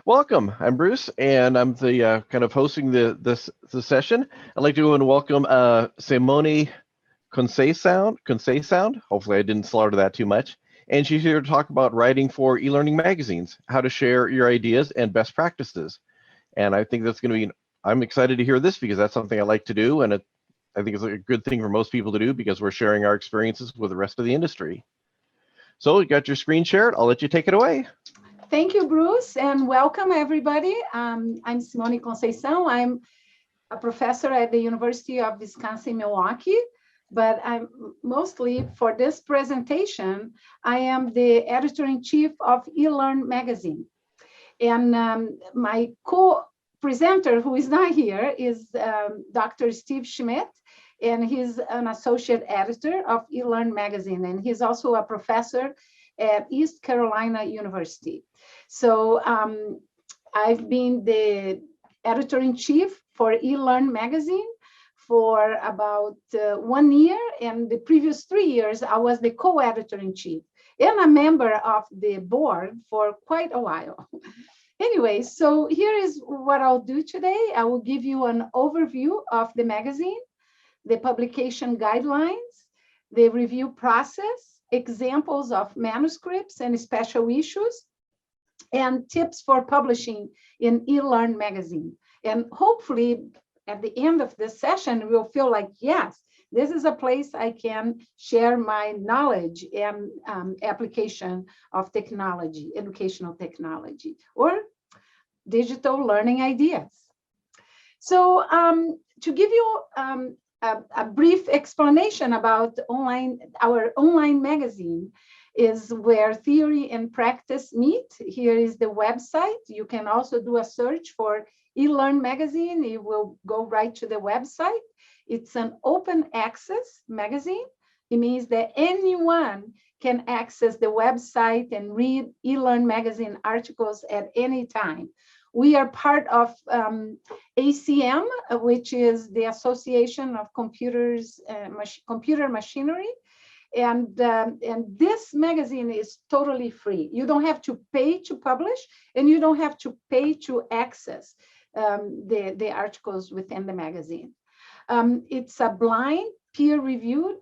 Welcome. I'm Bruce, and I'm the kind of hosting the session. I'd like to go and welcome Simone Conceicao. Hopefully, I didn't slaughter that too much. And she's here to talk about writing for e-learning magazines, how to share your ideas and best practices. And I think that's going to be. I'm excited to hear this because that's something I like to do, and I think it's a good thing for most people to do because we're sharing our experiences with the rest of the industry. So, you got your screen shared. I'll let you take it away. Thank you, Bruce, and welcome everybody. I'm Simone Conceicao. I'm a professor at the University of Wisconsin-Milwaukee, but I'm mostly for this presentation, I am the editor-in-chief of eLearn magazine. And my co-presenter, who is not here, is Dr. Steve Schmidt, and he's an associate editor of eLearn magazine, and he's also a professor at East Carolina University. So I've been the editor-in-chief for eLearn magazine for about 1 year, and the previous 3 years I was the co-editor-in-chief and a member of the board for quite a while. Anyway, so here is what I'll do today. I will give you an overview of the magazine, the publication guidelines, the review process, examples of manuscripts and special issues, and tips for publishing in eLearn magazine. And hopefully at the end of this session, we'll feel like, yes, this is a place I can share my knowledge and application of technology, educational technology, or digital learning ideas. So to give you a brief explanation about our online magazine is where theory and practice meet. Here is the website. You can also do a search for eLearn magazine. It will go right to the website. It's an open access magazine. It means that anyone can access the website and read eLearn magazine articles at any time. We are part of ACM, which is the Association of Computer Machinery. And this magazine is totally free. You don't have to pay to publish, and you don't have to pay to access the articles within the magazine. It's a blind, peer-reviewed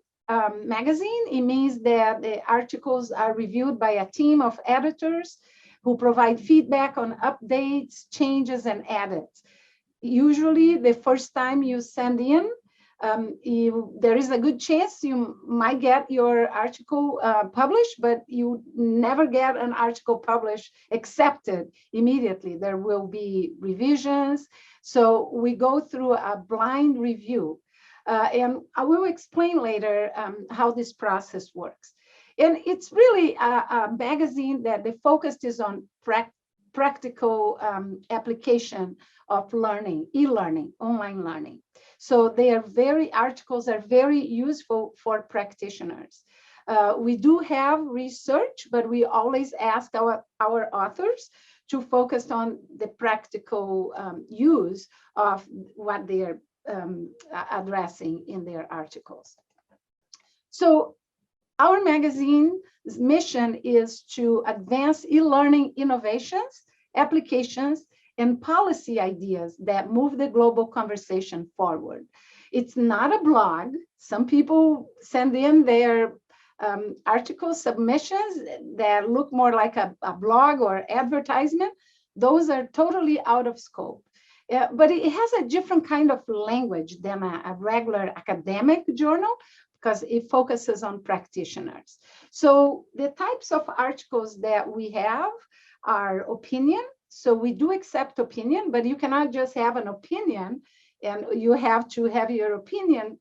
magazine. It means that the articles are reviewed by a team of editors who provide feedback on updates, changes, and edits. Usually, the first time you send in, there is a good chance you might get your article published, but you never get an article published accepted immediately. There will be revisions. So we go through a blind review. And I will explain later how this process works. And it's really a magazine that the focus is on practical application of learning, e-learning, online learning. So articles are very useful for practitioners. We do have research, but we always ask our authors to focus on the practical use of what they are addressing in their articles. So our magazine's mission is to advance e-learning innovations, applications, and policy ideas that move the global conversation forward. It's not a blog. Some people send in their article submissions that look more like a blog or advertisement. Those are totally out of scope. But it has a different kind of language than a regular academic journal, because it focuses on practitioners. So the types of articles that we have are opinion. So we do accept opinion, but you cannot just have an opinion, and you have to have your opinion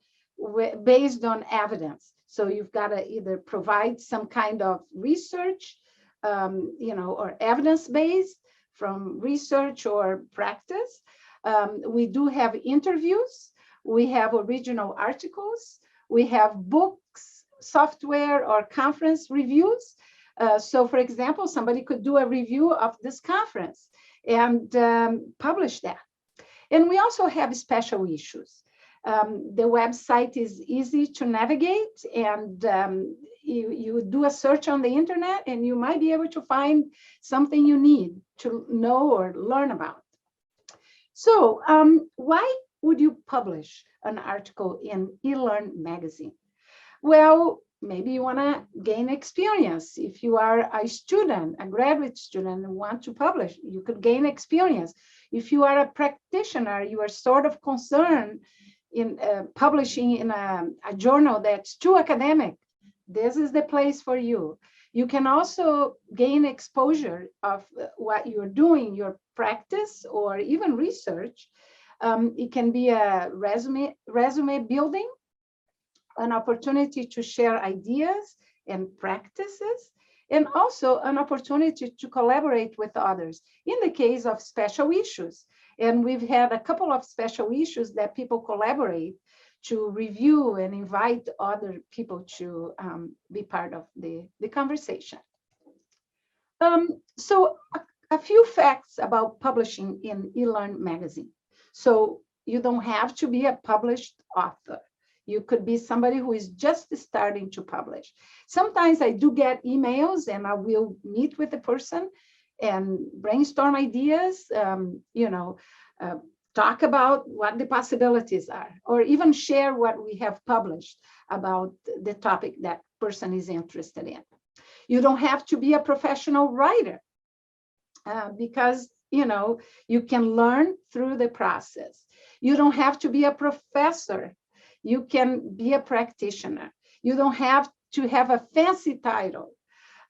based on evidence. So you've got to either provide some kind of research, or evidence-based from research or practice. We do have interviews. We have original articles. We have books, software, or conference reviews. So for example, somebody could do a review of this conference and publish that. And we also have special issues. The website is easy to navigate, and you do a search on the internet and you might be able to find something you need to know or learn about. So why would you publish an article in eLearn magazine? Well, maybe you want to gain experience. If you are a student, a graduate student, and want to publish, you could gain experience. If you are a practitioner, you are sort of concerned in publishing in a journal that's too academic, this is the place for you. You can also gain exposure of what you're doing, your practice, or even research. It can be a resume building, an opportunity to share ideas and practices, and also an opportunity to collaborate with others in the case of special issues. And we've had a couple of special issues that people collaborate to review and invite other people to be part of the conversation. So a few facts about publishing in eLearn magazine. So you don't have to be a published author. You could be somebody who is just starting to publish. Sometimes I do get emails and I will meet with the person and brainstorm ideas, talk about what the possibilities are, or even share what we have published about the topic that person is interested in. You don't have to be a professional writer because, you can learn through the process. You don't have to be a professor. You can be a practitioner. You don't have to have a fancy title.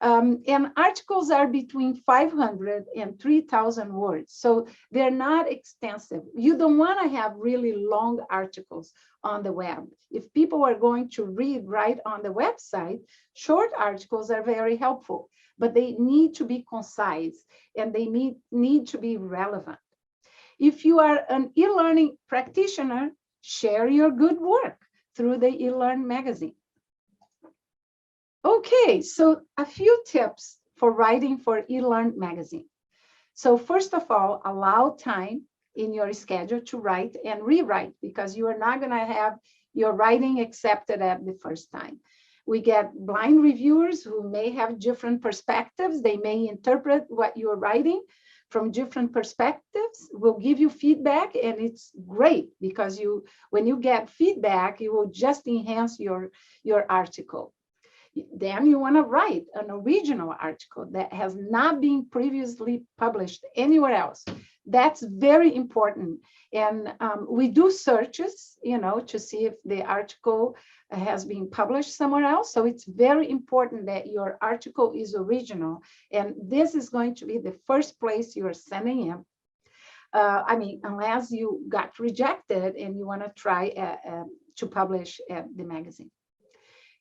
And articles are between 500 and 3,000 words. So they're not extensive. You don't want to have really long articles on the web. If people are going to read right on the website, short articles are very helpful, but they need to be concise and they need to be relevant. If you are an e-learning practitioner, share your good work through the eLearn magazine. Okay, so a few tips for writing for eLearn magazine. So first of all, allow time in your schedule to write and rewrite, because you are not going to have your writing accepted at the first time. We get blind reviewers who may have different perspectives. They may interpret what you're writing from different perspectives. We'll give you feedback, and it's great because when you get feedback, you will just enhance your article. Then you want to write an original article that has not been previously published anywhere else. That's very important. And we do searches, to see if the article has been published somewhere else. So it's very important that your article is original. And this is going to be the first place you're sending in. Unless you got rejected and you want to try to publish at the magazine.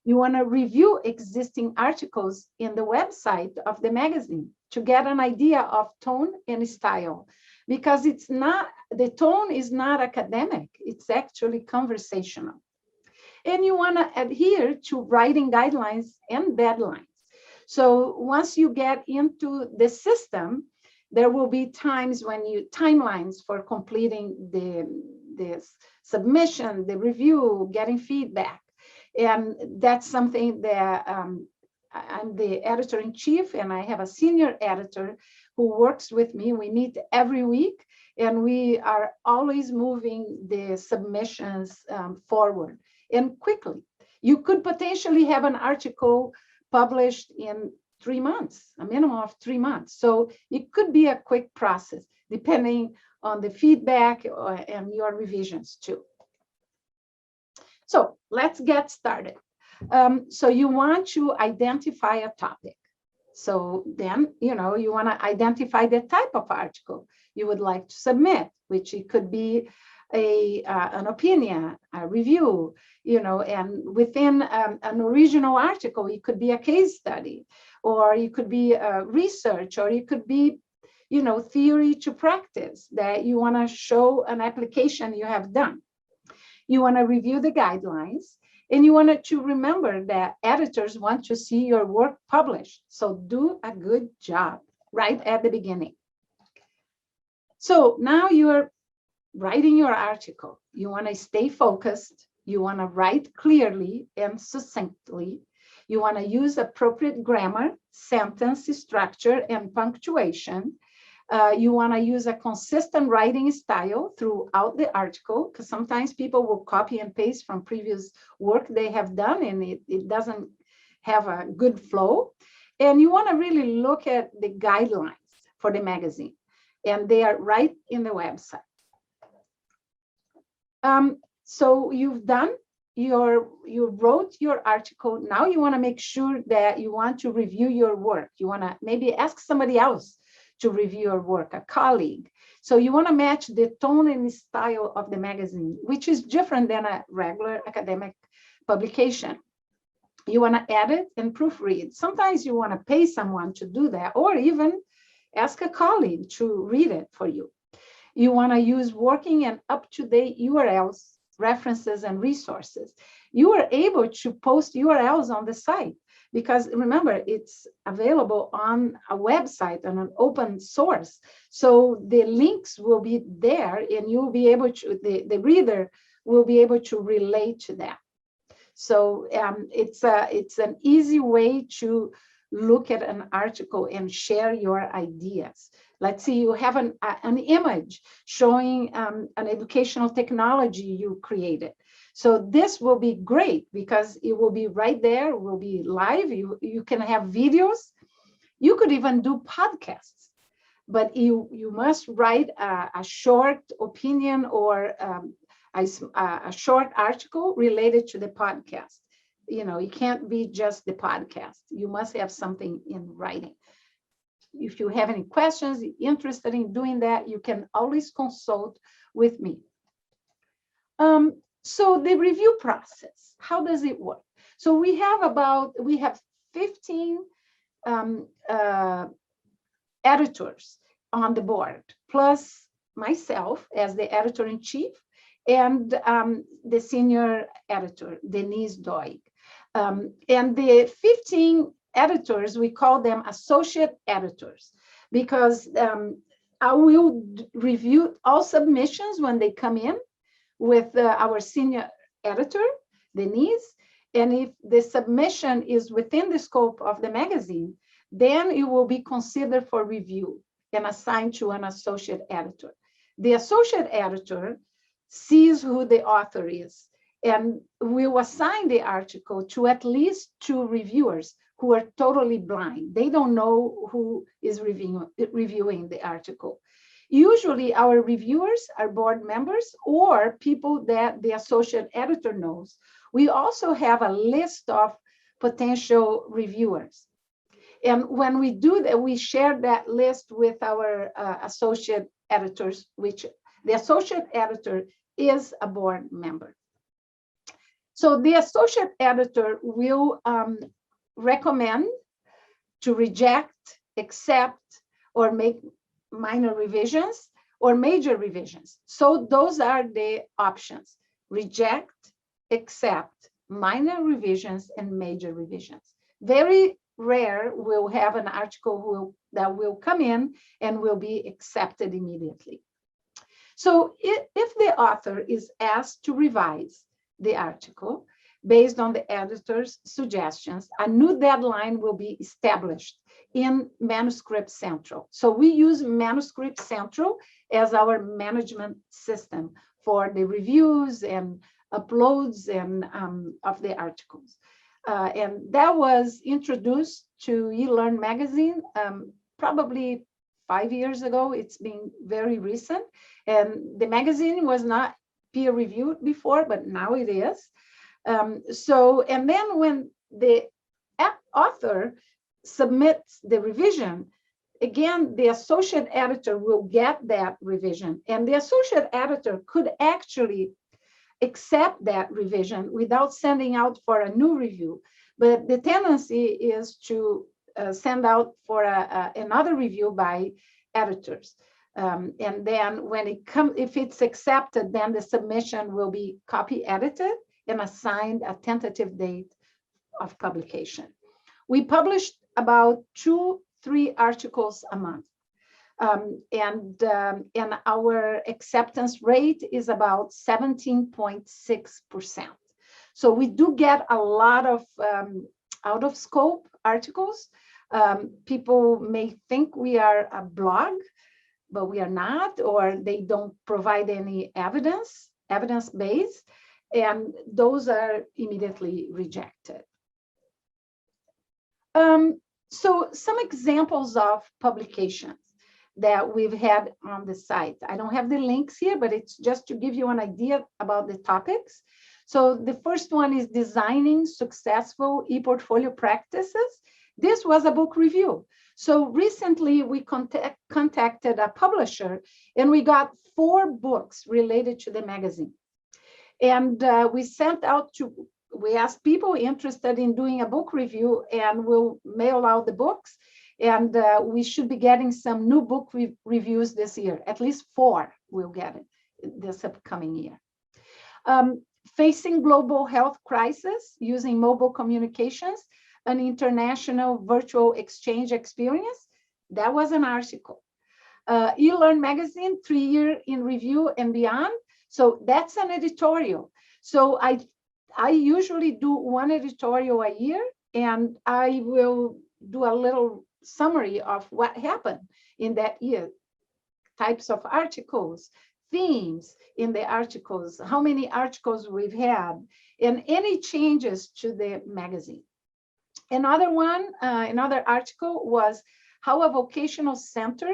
You want to review existing articles in the website of the magazine to get an idea of tone and style, because the tone is not academic, it's actually conversational. And you want to adhere to writing guidelines and deadlines. So once you get into the system, there will be timelines for completing the submission, the review, getting feedback. And that's something that I'm the editor-in-chief, and I have a senior editor who works with me. We meet every week, and we are always moving the submissions forward and quickly. You could potentially have an article published in 3 months, a minimum of 3 months. So it could be a quick process, depending on the feedback and your revisions too. So let's get started. So you want to identify a topic. So then, you want to identify the type of article you would like to submit, which it could be an opinion, a review, and within an original article, it could be a case study, or it could be research, or it could be, theory to practice that you want to show an application you have done. You want to review the guidelines, and you want to remember that editors want to see your work published. So do a good job right at the beginning. So now you're writing your article, you want to stay focused. You want to write clearly and succinctly. You want to use appropriate grammar, sentence structure, and punctuation. You want to use a consistent writing style throughout the article, because sometimes people will copy and paste from previous work they have done, and it doesn't have a good flow. And you want to really look at the guidelines for the magazine, and they are right in the website. So you wrote your article. Now you want to make sure that you want to review your work. You want to maybe ask somebody else to review your work, a colleague. So you want to match the tone and style of the magazine, which is different than a regular academic publication. You want to edit and proofread. Sometimes you want to pay someone to do that, or even ask a colleague to read it for you. You want to use working and up-to-date URLs, references, and resources. You are able to post URLs on the site, because remember, it's available on a website, on an open source. So the links will be there, and you'll be able to, the reader will be able to relate to that. So it's an easy way to look at an article and share your ideas. Let's see, you have an image showing an educational technology you created. So this will be great because it will be right there, it will be live. You can have videos. You could even do podcasts, but you must write a short opinion or a short article related to the podcast. You know, it can't be just the podcast. You must have something in writing. If you have any questions, interested in doing that, you can always consult with me. So the review process, how does it work? So we have 15 editors on the board, plus myself as the editor-in-chief, and the senior editor, Denise Doig. And the 15 editors, we call them associate editors, because I will review all submissions when they come in with our senior editor, Denise. And if the submission is within the scope of the magazine, then it will be considered for review and assigned to an associate editor. The associate editor sees who the author is and will assign the article to at least 2 reviewers who are totally blind. They don't know who is reviewing the article. Usually our reviewers are board members or people that the associate editor knows. We also have a list of potential reviewers. And when we do that, we share that list with our associate editors, which the associate editor is a board member. So the associate editor will recommend to reject, accept, or make minor revisions or major revisions. So those are the options: reject, accept, minor revisions, and major revisions. Very rare we'll have an article that will come in and will be accepted immediately. So if the author is asked to revise the article based on the editor's suggestions, a new deadline will be established in Manuscript Central. So we use Manuscript Central as our management system for the reviews and uploads and of the articles. And that was introduced to eLearn magazine probably 5 years ago. It's been very recent. And the magazine was not peer-reviewed before, but now it is. And then when the author submits the revision, again, the associate editor will get that revision. And the associate editor could actually accept that revision without sending out for a new review. But the tendency is to send out for another review by editors. And then when it comes, if it's accepted, then the submission will be copy edited and assigned a tentative date of publication. We published about 2-3 articles a month. And our acceptance rate is about 17.6%. So we do get a lot of out of scope articles. People may think we are a blog, but we are not, or they don't provide any evidence-based, and those are immediately rejected. So some examples of publications that we've had on the site. I don't have the links here, but it's just to give you an idea about the topics. So the first one is designing successful e-portfolio practices. This was a book review. So recently we contacted a publisher and we got 4 books related to the magazine. And we asked people interested in doing a book review, and we'll mail out the books. And we should be getting some new book reviews this year. At least 4 we'll get it this upcoming year. Facing global health crisis using mobile communications, an international virtual exchange experience. That was an article. eLearn magazine, 3-year in review and beyond. So that's an editorial. So I usually do 1 editorial a year, and I will do a little summary of what happened in that year. Types of articles, themes in the articles, how many articles we've had, and any changes to the magazine. Another article was how a vocational center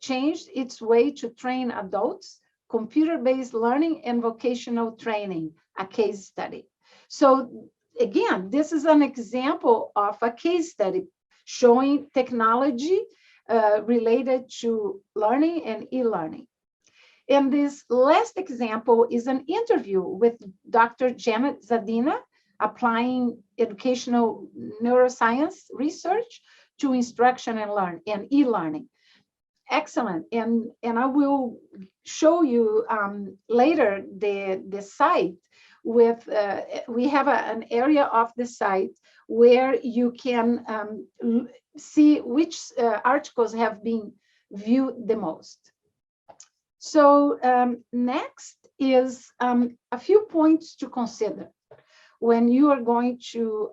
changed its way to train adults, computer-based learning and vocational training, a case study. So again, this is an example of a case study showing technology related to learning and e-learning. And this last example is an interview with Dr. Janet Zadina, applying educational neuroscience research to instruction and e-learning. Excellent. And I will show you later the site with, we have an area of the site where you can see which articles have been viewed the most. So next is a few points to consider when you are going to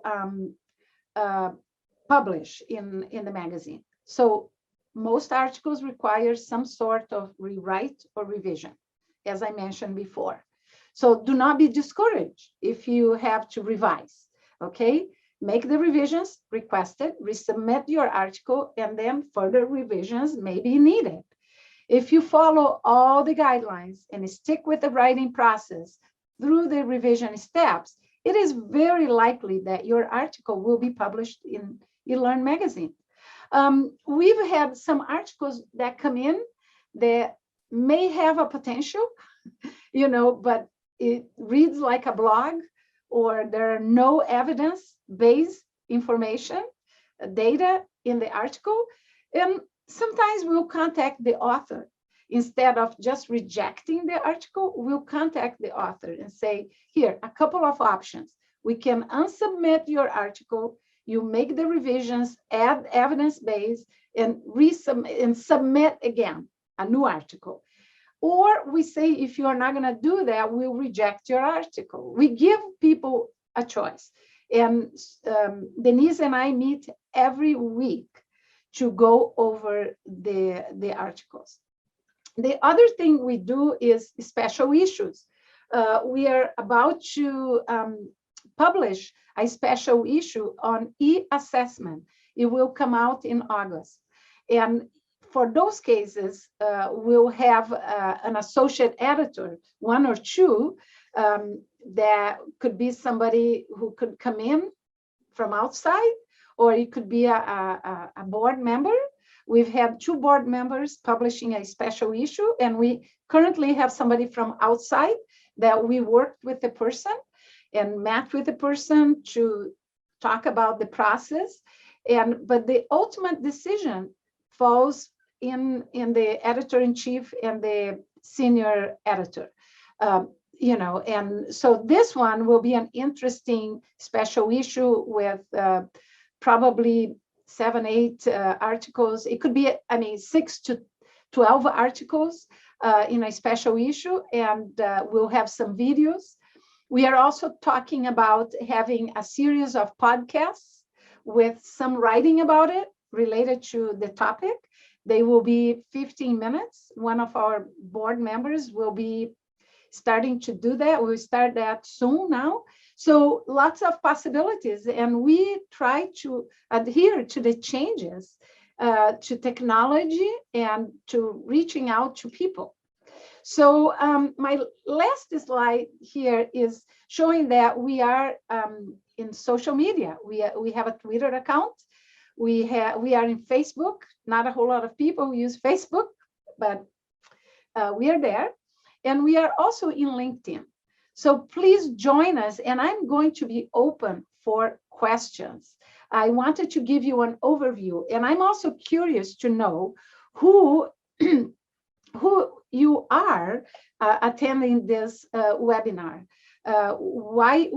publish in the magazine. So most articles require some sort of rewrite or revision, as I mentioned before. So do not be discouraged if you have to revise, okay? Make the revisions requested, resubmit your article, and then further revisions may be needed. If you follow all the guidelines and stick with the writing process through the revision steps, it is very likely that your article will be published in eLearn magazine. We've had some articles that come in that may have a potential, but it reads like a blog, or there are no evidence-based information, data in the article. And sometimes we'll contact the author. Instead of just rejecting the article, we'll contact the author and say, here, a couple of options. We can unsubmit your article, you make the revisions, add evidence-based, and submit again a new article. Or we say, if you are not going to do that, we'll reject your article. We give people a choice. And Denise and I meet every week to go over the articles. The other thing we do is special issues. We are about to publish a special issue on e-assessment. It will come out in August. And for those cases, we'll have an associate editor, 1 or 2, that could be somebody who could come in from outside, or it could be a board member. We've had 2 board members publishing a special issue, and we currently have somebody from outside that we worked with the person and met with the person to talk about the process. But the ultimate decision falls in the editor-in-chief and the senior editor. And so this one will be an interesting special issue with probably 7, 8 articles. It could be, 6 to 12 articles in a special issue, and we'll have some videos. We are also talking about having a series of podcasts with some writing about it related to the topic. They will be 15 minutes. One of our board members will be starting to do that. We'll start that soon now. So lots of possibilities. And we try to adhere to the changes to technology and to reaching out to people. So my last slide here is showing that we are in social media. We have a Twitter account. We are in Facebook. Not a whole lot of people use Facebook, but we are there. And we are also in LinkedIn. So please join us. And I'm going to be open for questions. I wanted to give you an overview. And I'm also curious to know who you are attending this webinar. Why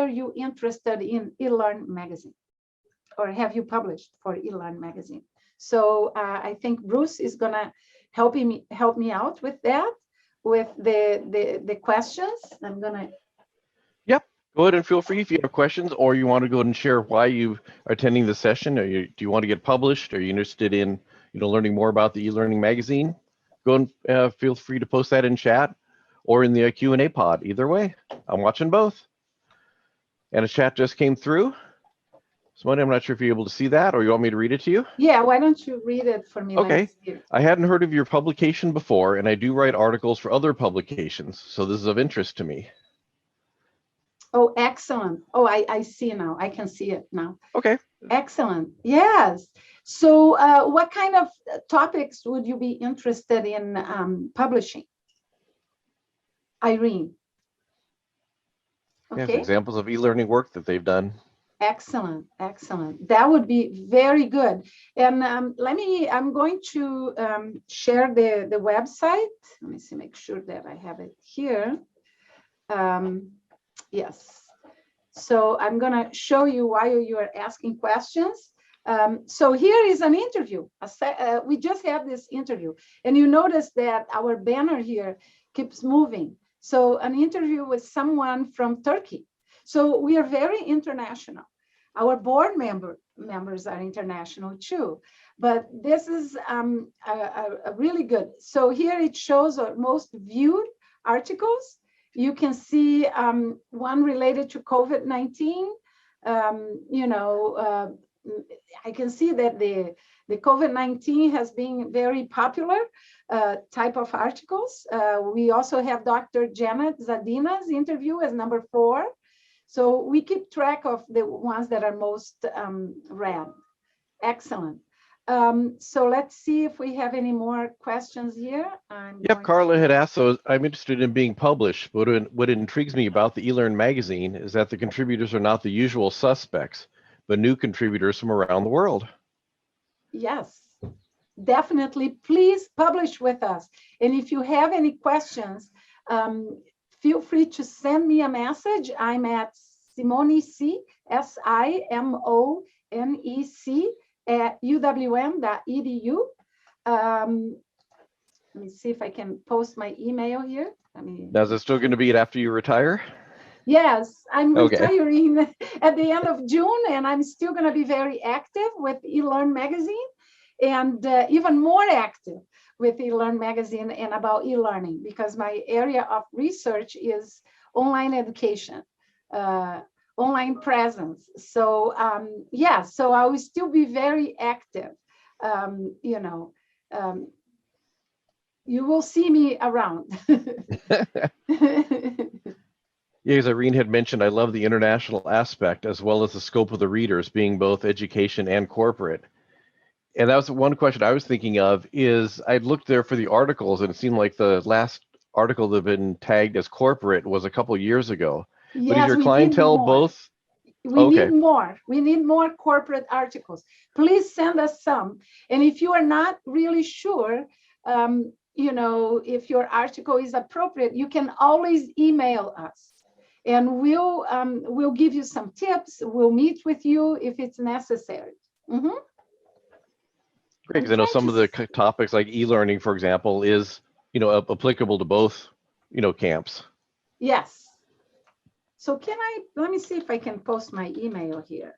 are you interested in eLearn magazine? Or have you published for eLearn magazine? So I think Bruce is gonna help me out with that, with the questions. I'm gonna. Yep. Go ahead and feel free if you have questions, or you want to go ahead and share why you are attending the session. Or do you want to get published? Are you interested in learning more about the eLearning magazine? Go and feel free to post that in chat or in the Q&A pod. Either way, I'm watching both. And a chat just came through. Simone, I'm not sure if you're able to see that, or you want me to read it to you? Yeah, why don't you read it for me? Okay. I hadn't heard of your publication before, and I do write articles for other publications, so this is of interest to me. Oh, excellent. Oh, I see now. I can see it now. Okay. Excellent. Yes. So what kind of topics would you be interested in publishing? Irene. Yeah, Okay. examples of e-learning work that they've done. Excellent, excellent. That would be very good. And I'm going to share the website. Let me see, make sure that I have it here. Yes. So I'm going to show you while you are asking questions. So here is an interview. We just had this interview, and you notice that our banner here keeps moving. So an interview with someone from Turkey. So we are very international. Our board members are international too, but this is a really good. So here it shows our most viewed articles. You can see one related to COVID-19. I can see that the COVID-19 has been very popular type of articles. We also have Dr. Janet Zadina's interview as number 4. So we keep track of the ones that are most read. Excellent. So let's see if we have any more questions here. Yep, Carla had asked, so I'm interested in being published, but what intrigues me about the eLearn magazine is that the contributors are not the usual suspects, but new contributors from around the world. Yes, definitely. Please publish with us. And if you have any questions, feel free to send me a message. I'm at Simone C, SIMONEC at uwm.edu. Let me see if I can post my email here. Now, is it still going to be it after you retire? Yes, I'm Okay. retiring at the end of June, and I'm still going to be very active with eLearn magazine, and even more active with eLearn magazine and about e-learning, because my area of research is online education, online presence. So yeah, so I will still be very active. You will see me around. Yeah, as Irene had mentioned, I love the international aspect as well as the scope of the readers being both education and corporate. And that was one question I was thinking of is I'd looked there for the articles and it seemed like the last article that had been tagged as corporate was a couple years ago. Yes, but is your clientele both? We need more. We need more corporate articles. Please send us some. And if you are not really sure, if your article is appropriate, you can always email us. And we'll give you some tips. We'll meet with you if it's necessary. Mm-hmm. Great, because I know some of the topics like e-learning, for example, is, applicable to both, camps. Yes. So let me see if I can post my email here.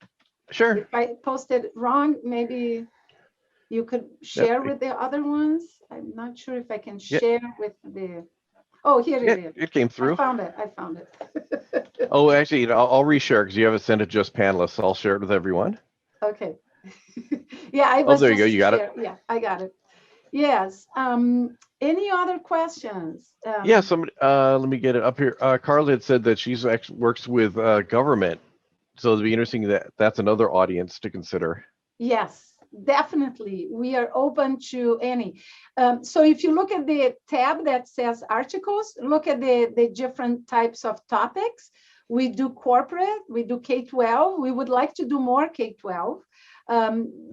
Sure. If I posted wrong, maybe you could share with the other ones. I'm not sure if I can share with the, oh, here it is. It came through. I found it. Oh, actually, I'll reshare because you haven't sent it just panelists. So I'll share it with everyone. Okay. Yeah, I was there you go. You got it. Yeah, I got it. Yes. Any other questions? Yeah, somebody, let me get it up here. Carla had said that she's actually works with government. So it'd be interesting that's another audience to consider. Yes, definitely. We are open to any. So if you look at the tab that says articles, look at the different types of topics. We do corporate, we do K-12. We would like to do more K-12.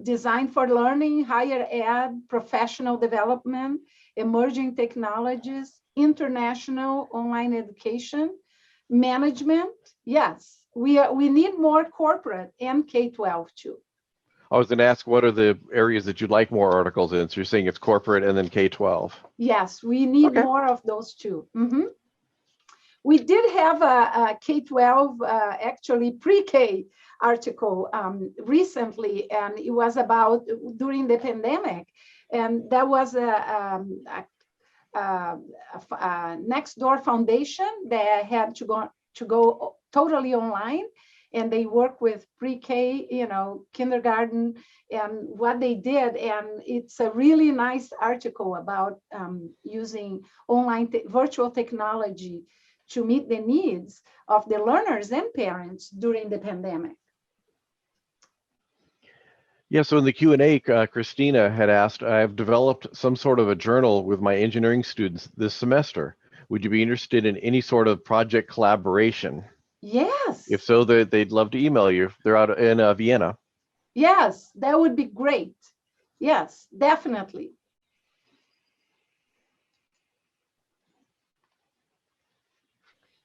Design for learning, higher ed, professional development, emerging technologies, international online education, management. Yes, we need more corporate and K-12 too. I was going to ask, what are the areas that you'd like more articles in? So you're saying it's corporate and then K-12. Yes, we need more of those too. Mm-hmm. We did have a K-12, actually pre-K article recently, and it was about during the pandemic. And that was a Next Door Foundation that had to go totally online. And they work with pre-K, kindergarten, and what they did. And it's a really nice article about using online virtual technology to meet the needs of the learners and parents during the pandemic. Yeah, so in the Q&A, Christina had asked, I've developed some sort of a journal with my engineering students this semester. Would you be interested in any sort of project collaboration? Yes. If so, they'd love to email you. They're out in Vienna. Yes, that would be great. Yes, definitely.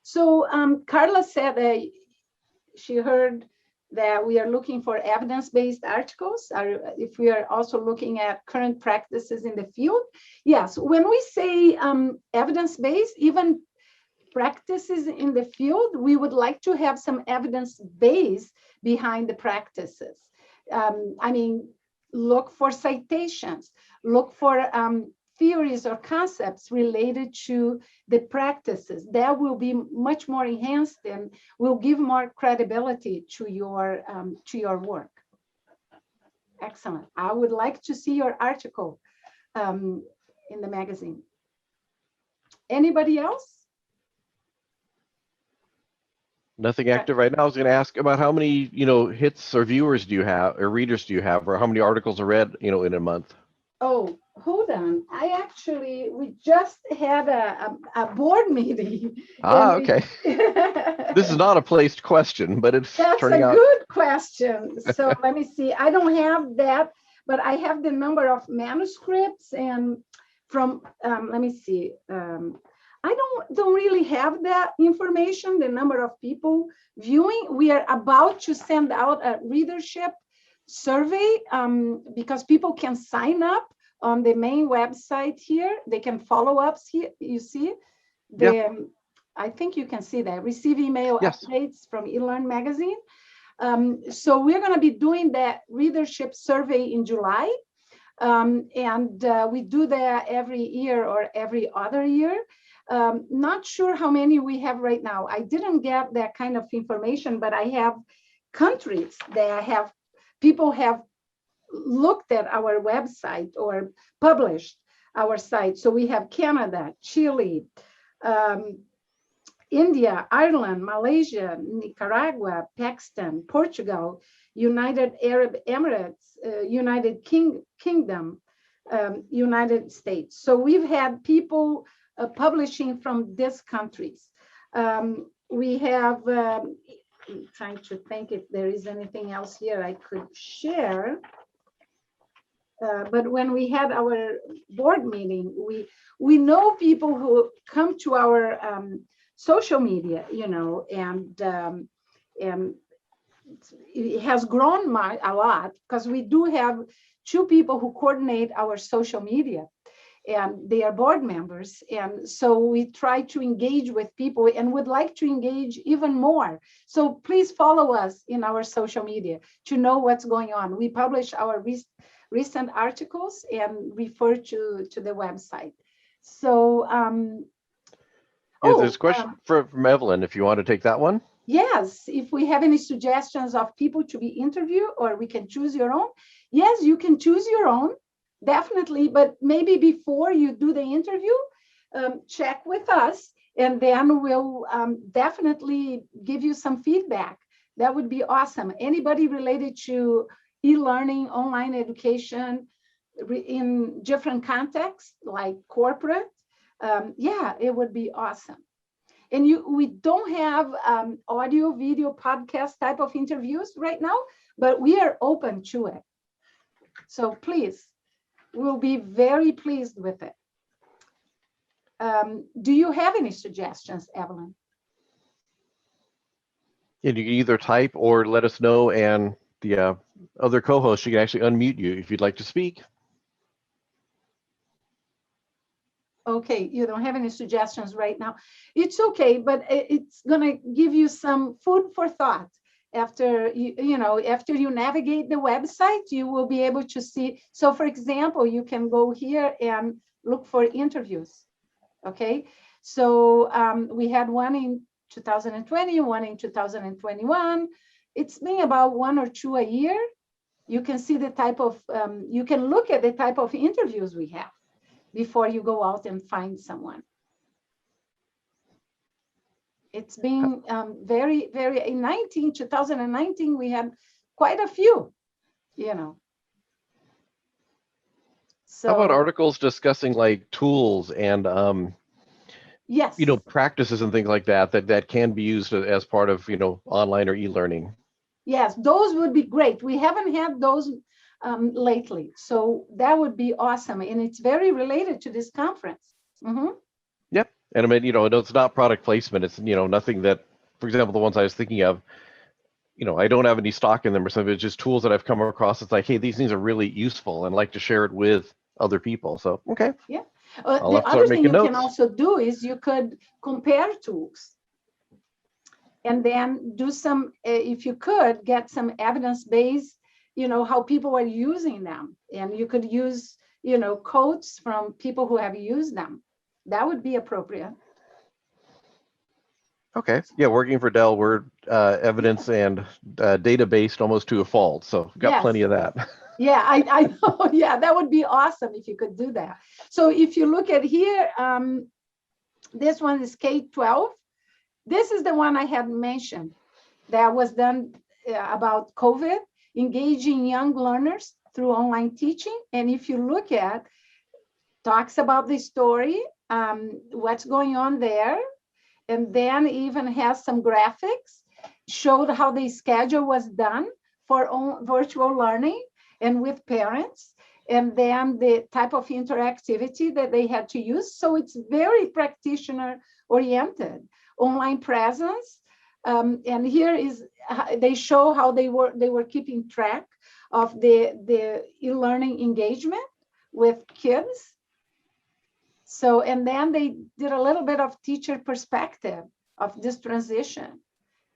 So Carla said that she heard that we are looking for evidence-based articles, if we are also looking at current practices in the field. Yes, when we say evidence-based, even practices in the field, we would like to have some evidence base behind the practices. I mean, look for citations, look for theories or concepts related to the practices. That will be much more enhanced and will give more credibility to your work. Excellent. I would like to see your article in the magazine. Anybody else? Nothing active right now. I was going to ask about how many, hits or viewers do you have, or readers do you have, or how many articles are read, in a month? Oh, hold on. We just had a board meeting. Okay. This is not a placed question, but it's turning out. That's a good question. So let me see. I don't have that, but I have the number of manuscripts and from, let me see. I don't really have that information, the number of people viewing. We are about to send out a readership survey because people can sign up on the main website here. They can follow up here. You see, I think you can see that. Receive email updates from eLearn magazine. So we're going to be doing that readership survey in July. And we do that every year or every other year. Not sure how many we have right now. I didn't get that kind of information, but I have countries that people have looked at our website or published our site. So we have Canada, Chile, India, Ireland, Malaysia, Nicaragua, Pakistan, Portugal, United Arab Emirates, United Kingdom, United States. So we've had people publishing from these countries. We have, I'm trying to think if there is anything else here I could share. But when we had our board meeting, we know people who come to our social media, and it has grown a lot because we do have 2 people who coordinate our social media, and they are board members. And so we try to engage with people and would like to engage even more. So please follow us in our social media to know what's going on. We publish our recent articles and refer to the website. So, There's a question from Evelyn, if you want to take that one. yes, if we have any suggestions of people to be interviewed, or we can choose your own. Yes, you can choose your own, definitely. But maybe before you do the interview, check with us, and then we'll definitely give you some feedback. That would be awesome. Anybody related to e-learning, online education in different contexts, like corporate, yeah, it would be awesome. And we don't have audio, video, podcast type of interviews right now, but we are open to it. So please, we'll be very pleased with it. Do you have any suggestions, Evelyn? Yeah, you can either type or let us know, and the other co-host, she can actually unmute you if you'd like to speak. Okay, you don't have any suggestions right now. It's okay, but it's gonna give you some food for thought. After after you navigate the website, you will be able to see. So for example, you can go here and look for interviews. Okay, so we had one in 2020, one in 2021. It's been about 1 or 2 a year. You can see the type of, you can look at the type of interviews we have before you go out and find someone. It's been very, very, in 2019, we had quite a few, So, how about articles discussing like tools and yes, practices and things like that can be used as part of online or e-learning? yes, those would be great. We haven't had those lately, so that would be awesome, and it's very related to this conference. Mm-hmm. Yep. And I mean, it's not product placement. It's nothing that, for example, the ones I was thinking of, I don't have any stock in them or something. It's just tools that I've come across. It's like, hey, these things are really useful, and like to share it with other people. So, okay. Yeah. I'll The have to other start thing making you notes. can also do is you could compare tools, and then do some, if you could get some evidence-based, how people are using them. And you could use, quotes from people who have used them. That would be appropriate. Okay. Yeah, working for Dell, we're evidence and data-based almost to a fault. So we've got Yes. plenty of that. Yeah, I know. Yeah, that would be awesome if you could do that. So if you look at here, this one is K-12. This is the one I had mentioned that was done about COVID, engaging young learners through online teaching. And if you look at, talks about the story, what's going on there, and then even has some graphics, showed how the schedule was done for virtual learning and with parents, and then the type of interactivity that they had to use. So it's very practitioner oriented, online presence. And here is, they show how they were keeping track of the e-learning engagement with kids. So, and then they did a little bit of teacher perspective of this transition.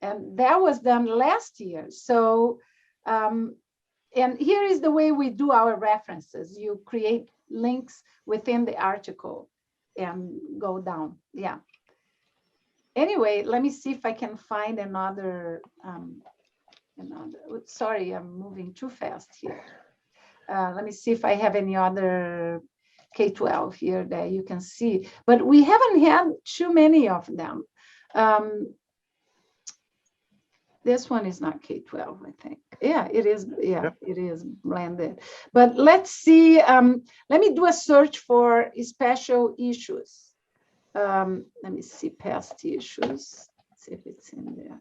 And that was done last year. So, and here is the way we do our references. You create links within the article and go down. Yeah. Anyway, let me see if I can find another, sorry, I'm moving too fast here. Let me see if I have any other K-12 here that you can see, but we haven't had too many of them. This one is not K-12, I think. Yeah, it is. Yeah, yep. It is blended. But let's see. Let me do a search for special issues. Let me see past issues. Let's see if it's in there.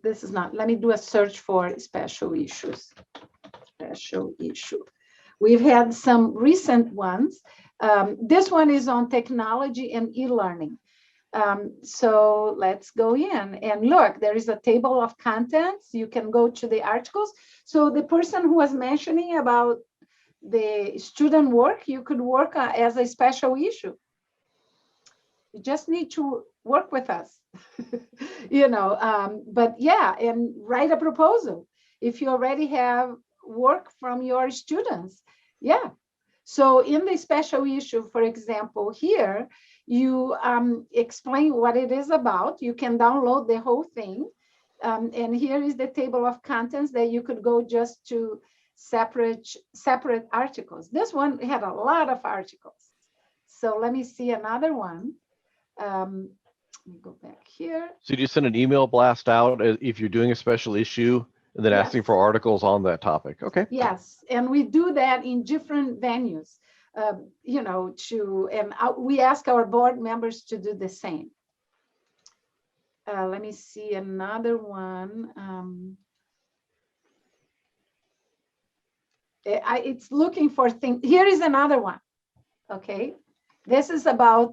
This is not. Let me do a search for special issues. Special issue. We've had some recent ones. This one is on technology and e-learning. So let's go in and look, there is a table of contents. You can go to the articles. So the person who was mentioning about the student work, you could work as a special issue. You just need to work with us, but yeah, and write a proposal. If you already have work from your students, yeah. So in the special issue, for example, here, you explain what it is about. You can download the whole thing. And here is the table of contents that you could go just to separate articles. This one had a lot of articles. So let me see another one. Let me go back here. So you send an email blast out if you're doing a special issue and then Yes. asking for articles on that topic. Okay. Yes, and we do that in different venues, we ask our board members to do the same. Let me see another one. It's looking for things. Here is another one. Okay, this is about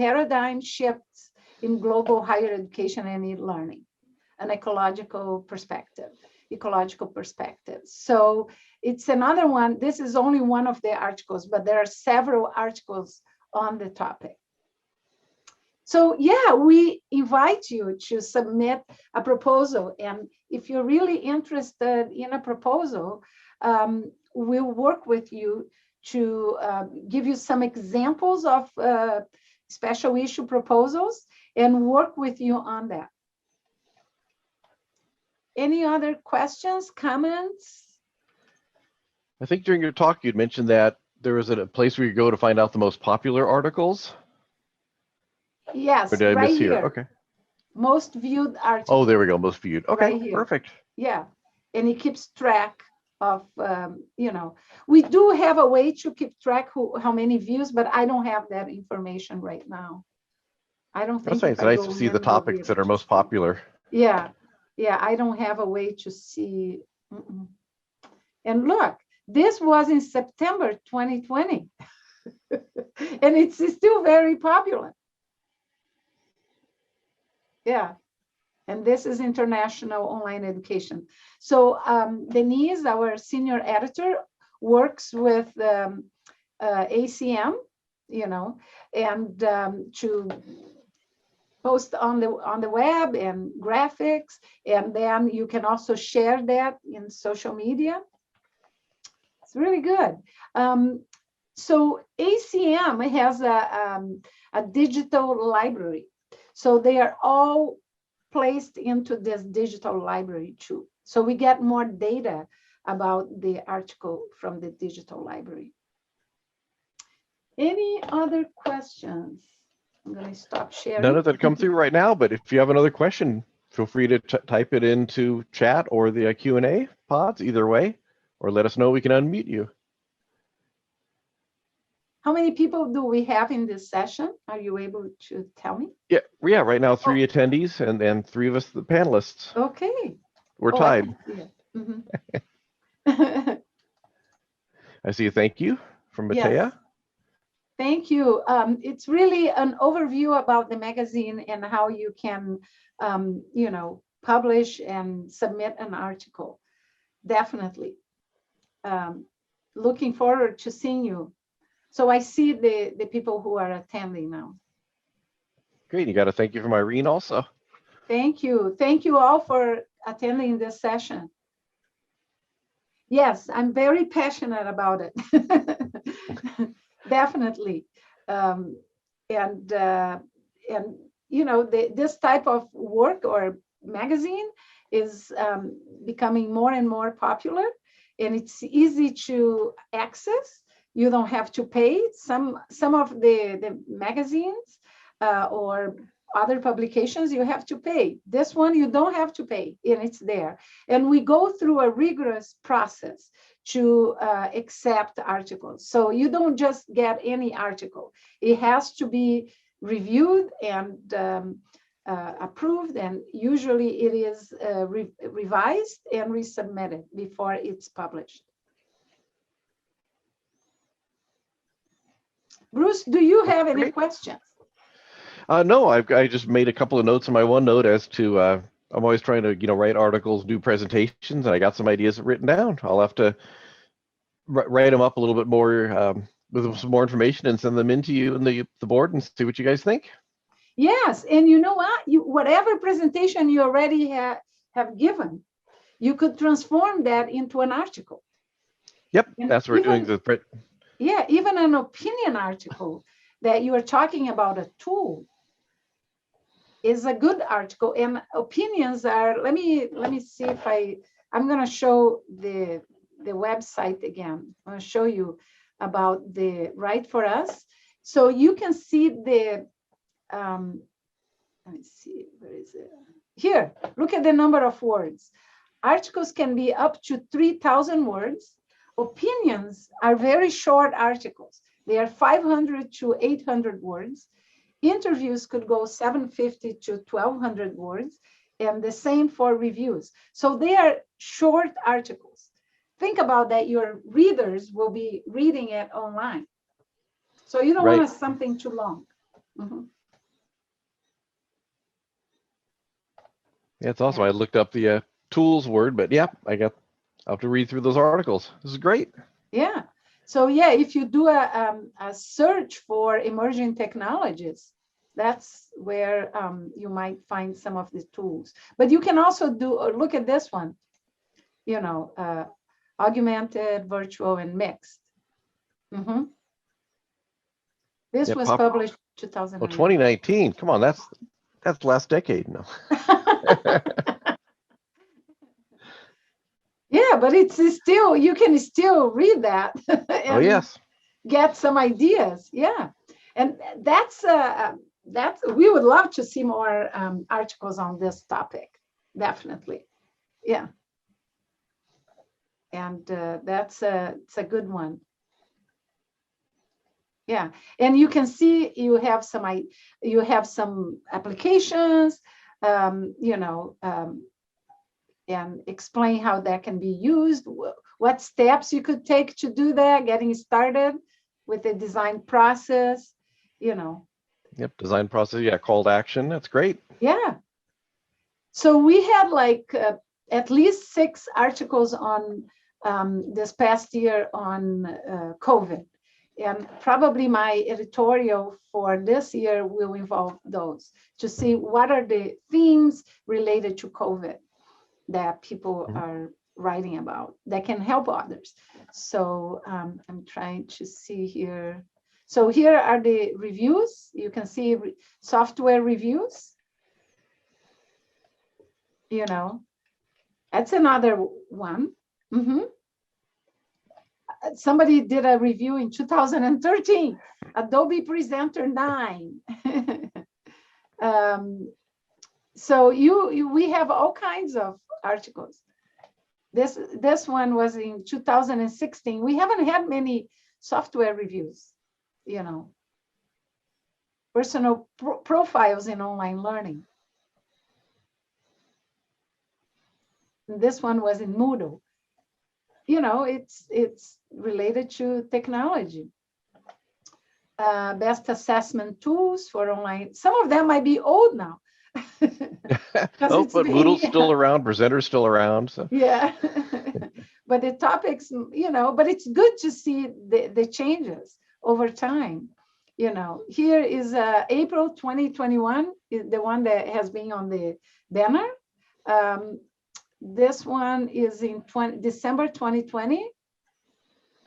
paradigm shifts in global higher education and e-learning, an ecological perspective. So it's another one. This is only one of the articles, but there are several articles on the topic. So yeah, we invite you to submit a proposal. And if you're really interested in a proposal, we'll work with you to give you some examples of special issue proposals and work with you on that. Any other questions, comments? I think during your talk, you'd mentioned that there was a place where you go to find out the most popular articles. Yes, Or did I right miss here. Okay. Most viewed articles. Oh, there we go. Most viewed. Okay, Right here. Perfect. Yeah, and it keeps track of, we do have a way to keep track how many views, but I don't have that information right now. I don't think That's nice. if I Nice go to see in, the we'll be topics that able are to most see. popular. Yeah, I don't have a way to see. And look, this was in September 2020, and it's still very popular. Yeah, and this is international online education. So Denise, our senior editor, works with ACM, and to post on the web and graphics, and then you can also share that in social media. It's really good. So ACM has a digital library. So they are all placed into this digital library too. So we get more data about the article from the digital library. Any other questions? I'm going to stop sharing. None of that come through right now, but if you have another question, feel free to type it into chat or the Q&A pods, either way, or let us know. We can unmute you. How many people do we have in this session? Are you able to tell me? Yeah. Right now, 3 attendees and then 3 of us, the panelists. Okay. We're tied. I can see it. I see a thank you from Matea. Yes. Thank you. It's really an overview about the magazine and how you can, publish and submit an article. Definitely. Looking forward to seeing you. So I see the people who are attending now. Great. You got a thank you from Irene also. Thank you. Thank you all for attending this session. Yes, I'm very passionate about it. Definitely. This type of work or magazine is becoming more and more popular, and it's easy to access. You don't have to pay. Some of the magazines or other publications, you have to pay. This one, you don't have to pay, and it's there. And we go through a rigorous process to accept articles. So you don't just get any article. It has to be reviewed and approved, and usually it is revised and resubmitted before it's published. Bruce, do you have any Great. questions? No, I just made a couple of notes in my OneNote as to I'm always trying to write articles, do presentations, and I got some ideas written down. I'll have to write them up a little bit more with some more information and send them in to you and the board and see what you guys think. Yes, and you know what? Whatever presentation you already have given, you could transform that into an article. Yep, And that's what we're doing. Yeah, even an opinion article that you are talking about a tool is a good article. And opinions are, let me see if I'm going to show the website again. I'm going to show you about the Write for Us. So you can see the, let me see, where is it? Here, look at the number of words. Articles can be up to 3,000 words. Opinions are very short articles. They are 500 to 800 words. Interviews could go 750 to 1,200 words, and the same for reviews. So they are short articles. Think about that. Your readers will be reading it online. So you don't want something too long. Mm-hmm. Yeah, it's awesome. I looked up the tools word, but yeah, I'll have to read through those articles. This is great. Yeah. So yeah, if you do a search for emerging technologies, that's where you might find some of the tools. But you can also look at this one, augmented, virtual, and mixed. Mm-hmm. This was published 2009. Well, 2019. Come on, that's last decade now. Yeah, but it's still, you can still read that. Oh yes. Get some ideas. Yeah, and that's we would love to see more articles on this topic. Definitely. Yeah. And it's a good one. Yeah, and you can see you have some applications, and explain how that can be used, what steps you could take to do that, getting started with the design process, Yep, design process. Yeah, call to action. That's great. Yeah. So we had at least 6 articles on this past year on COVID. And probably my editorial for this year will involve those to see what are the themes related to COVID that people are writing about that can help others. So I'm trying to see here. So here are the reviews. You can see software reviews. That's another one. Mm-hmm. Somebody did a review in 2013, Adobe Presenter 9. So we have all kinds of articles. This one was in 2016. We haven't had many software reviews, personal profiles in online learning. And this one was in Moodle. It's related to technology. Best assessment tools for online. Some of them might be old now. Oh, but Moodle's still around, Presenter's still around. So. Yeah. But the topics, but it's good to see the changes over time. Here is April 2021, is the one that has been on the banner. This one is in December 2020.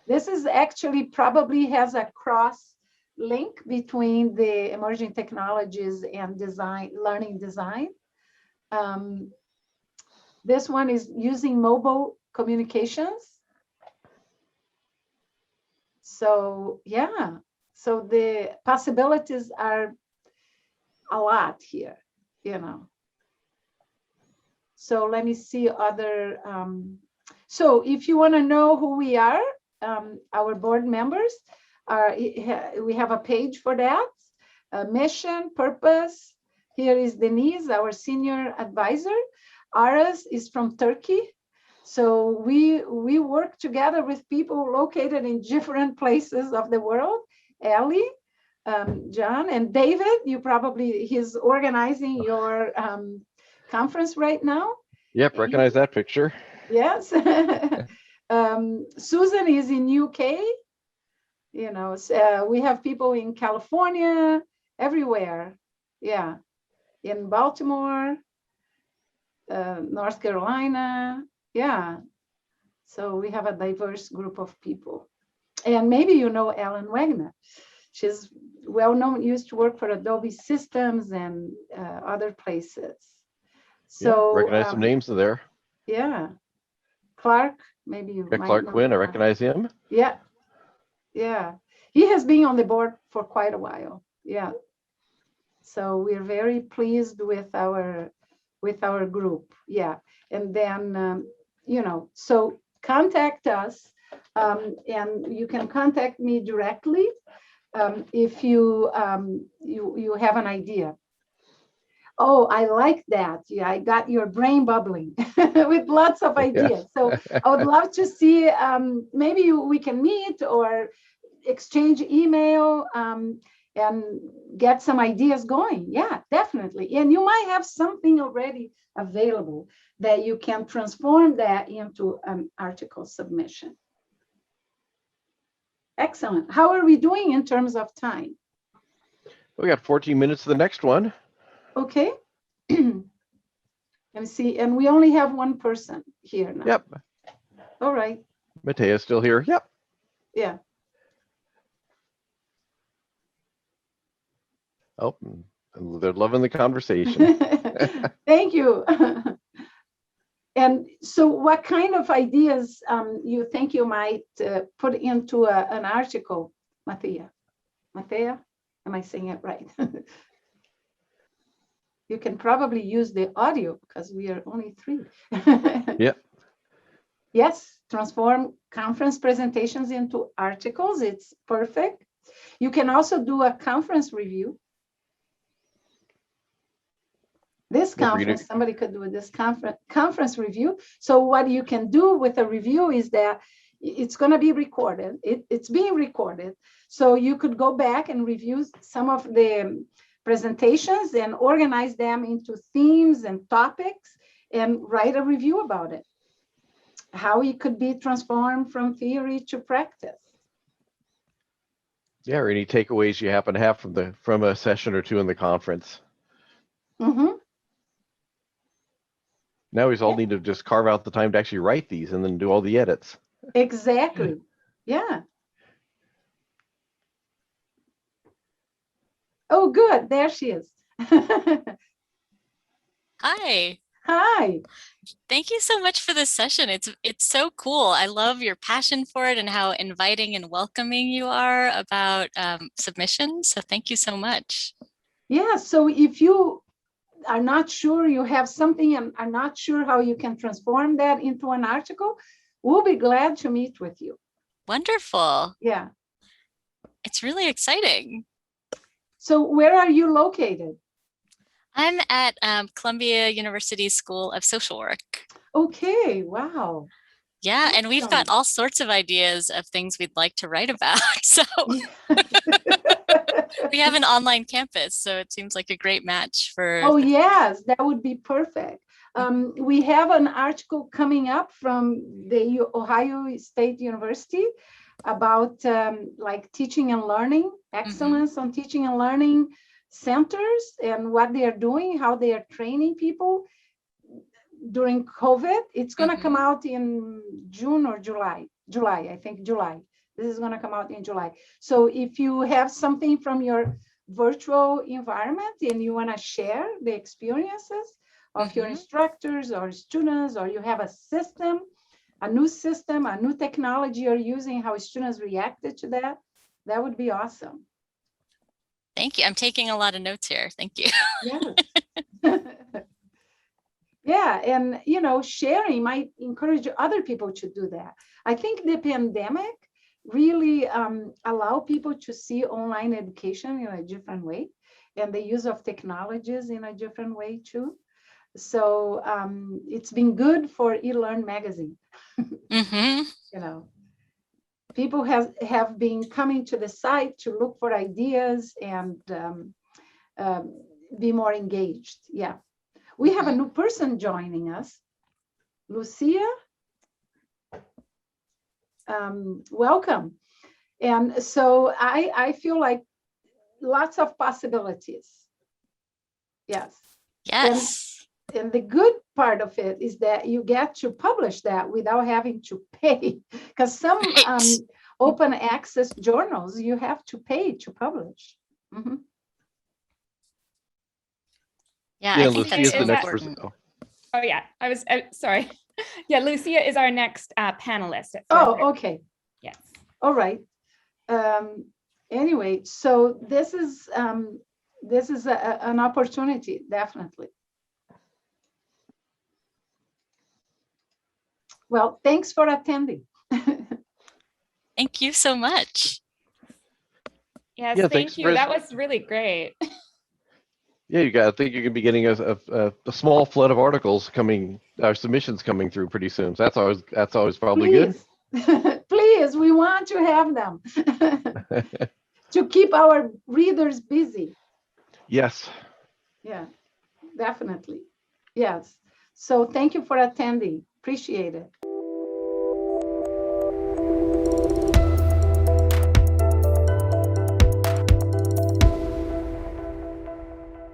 This is actually probably has a cross link between the emerging technologies and learning design. This one is using mobile communications. So yeah, so the possibilities are a lot here, So let me see other. So if you want to know who we are, our board members, we have a page for that. Mission, purpose. Here is Denise, our senior advisor. Aras is from Turkey. So we work together with people located in different places of the world. Ellie John. And David, he's organizing your conference right now. Yep, recognize that picture. Yes. Susan is in UK. You know, we have people in California, everywhere. Yeah, in Baltimore, North Carolina. Yeah. So we have a diverse group of people. And maybe you know Ellen Wagner. She's well known, used to work for Adobe Systems and other places. So yeah, recognize some names there. Yeah. Clark, maybe you might Clark know Quinn, I Clark. recognize him. Yeah. Yeah. He has been on the board for quite a while. Yeah. So we're very pleased with our group. Yeah. And then you know, so contact us, and you can contact me directly if you you have an idea. Oh, I like that. Yeah, I got your brain bubbling with lots of ideas. Yes. So I would love to see, maybe we can meet or exchange email and get some ideas going. Yeah, definitely. And you might have something already available that you can transform that into an article submission. Excellent. How are we doing in terms of time? We got 14 minutes to the next one. Okay. Let me see. And we only have one person here now. Yep. All right. Matea's still here. Yep. Yeah. Oh, they're loving the conversation. Thank you. And so what kind of ideas you think you might put into an article, Matea? Matea, am I saying it right? You can probably use the audio because we are only 3. Yep. Yes, transform conference presentations into articles. It's perfect. You can also do a conference review. This conference, somebody could do this conference review. So what you can do with a review is that it's going to be recorded. It's being recorded. So you could go back and review some of the presentations and organize them into themes and topics and write a review about it. How it could be transformed from theory to practice. Yeah, or any takeaways you happen to have from a session or two in the conference. Mm-hmm. Now we all need to just carve out the time to actually write these and then do all the edits. Exactly. Yeah. Oh, good. There she is. Hi. Hi. Thank you so much for this session. It's so cool. I love your passion for it and how inviting and welcoming you are about submissions. So thank you so much. Yeah. So if you are not sure you have something and are not sure how you can transform that into an article, we'll be glad to meet with you. Wonderful. Yeah. It's really exciting. So where are you located? I'm at Columbia University School of Social Work. Okay. Wow. Yeah, and we've got all sorts of ideas of things we'd like to write about. So we have an online campus, so it seems like a great match for. Oh, yes, that would be perfect. We have an article coming up from the Ohio State University about like teaching and learning, excellence on teaching and learning centers and what they are doing, how they are training people during COVID. It's going to come out in June or July. I think July. This is going to come out in July. So if you have something from your virtual environment and you want to share the experiences of your instructors or students, or you have a system, a new technology you're using, how students reacted to that, that would be awesome. Thank you. I'm taking a lot of notes here. Thank you. Yes. Yeah, and you know, sharing might encourage other people to do that. I think the pandemic really allow people to see online education in a different way, and the use of technologies in a different way too. So it's been good for eLearn magazine. You know, people have been coming to the site to look for ideas and be more engaged. Yeah. We have a new person joining us, Lucia. Welcome. And so I feel like lots of possibilities. Yes. Yes. And the good part of it is that you get to publish that without having to pay, because some Right. open access journals, you have to pay to publish. Mhm. Yeah, Yeah, I think Lucia that's is so the next person. important. Oh. Oh yeah, I was sorry. Yeah, Lucia is our next panelist at 4:30. Oh, okay. Yes. All right. Anyway, so this is an opportunity, definitely. Well, thanks for attending. Thank you so much. Yes, Yeah, thank thanks, you. Chris. That was really great. Yeah, I think you're gonna be getting a small flood of articles coming, submissions coming through pretty soon. So that's always probably Please, please, we want to have them good. to keep our readers busy. Yes. Yeah, definitely. Yes. So thank you for attending. Appreciate it.